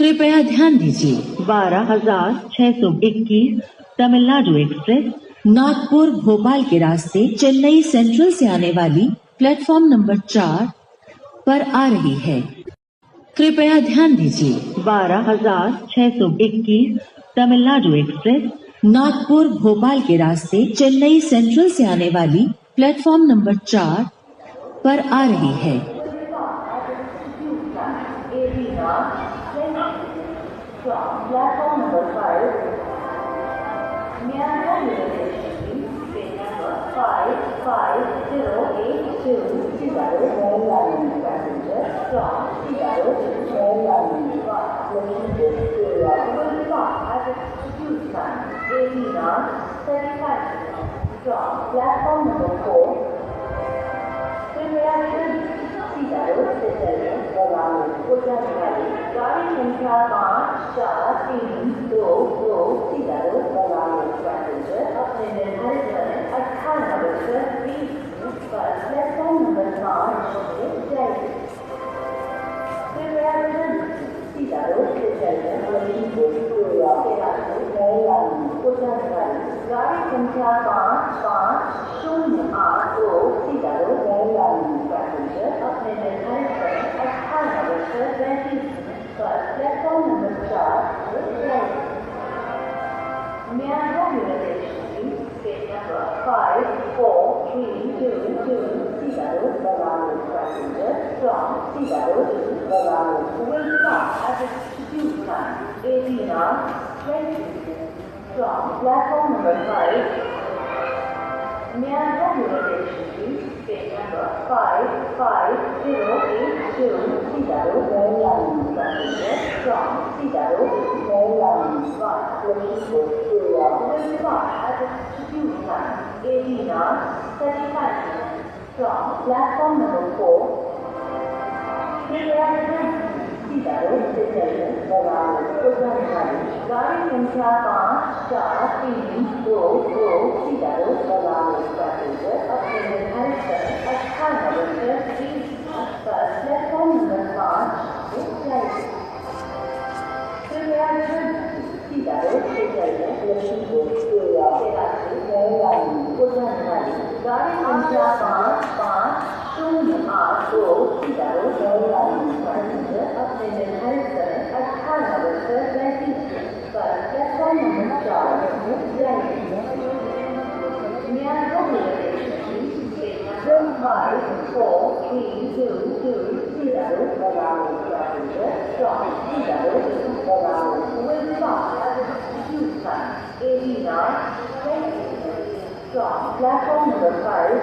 कृपया ध्यान दीजिए 12,621 तमिलनाडु एक्सप्रेस नागपुर भोपाल के रास्ते चेन्नई सेंट्रल से आने वाली प्लेटफॉर्म नंबर 4 पर आ रही है। कृपया ध्यान दीजिए 12,621 तमिलनाडु एक्सप्रेस नागपुर भोपाल के रास्ते चेन्नई सेंट्रल से आने वाली प्लेटफॉर्म नंबर 4 पर आ रही है। Platform number 5, Myanmar Railway Station, train number 55082, Seattle, Maryland, passenger from Seattle to Maryland, located area will stop at execute time 18 hours 35 minutes from platform number 4. Seattle, Seattle, गाड़ी संख्या 54322 सीतारो passenger अपने निर्धारित समय 18:20 पर platform number 5 से जाएगी। सीतारो से चलकर गाड़ी संख्या 5508 सीतारो पैसेंजर अपने निर्धारित समय 18:35 पर प्लेटफॉर्म नंबर 4 से जाएगी। Myanmar Railway Station, train number 54322, Seattle, passenger from Seattle to will stop at execute time 18 hours 20 minutes from platform number 5. Myanmar Railway Station, train number 55082, Seattle, passenger from Seattle to will stop at execute time 18 hours 35 minutes from platform number 4. Seattle से चलकर गाड़ी संख्या 5432 Seattle passenger अपने निर्धारित समय 18:20 पर platform number 5 से जाएगी। Seattle से चलकर गाड़ी संख्या 5508 Seattle पैसेंजर अपने निर्धारित समय 18:35 पर प्लेटफॉर्म नंबर 4 से जाएगी। Myanmar Railway Station, train number 54322, Seattle, passenger from Seattle to will stop at execute time 18 hours 20 minutes from platform number 5.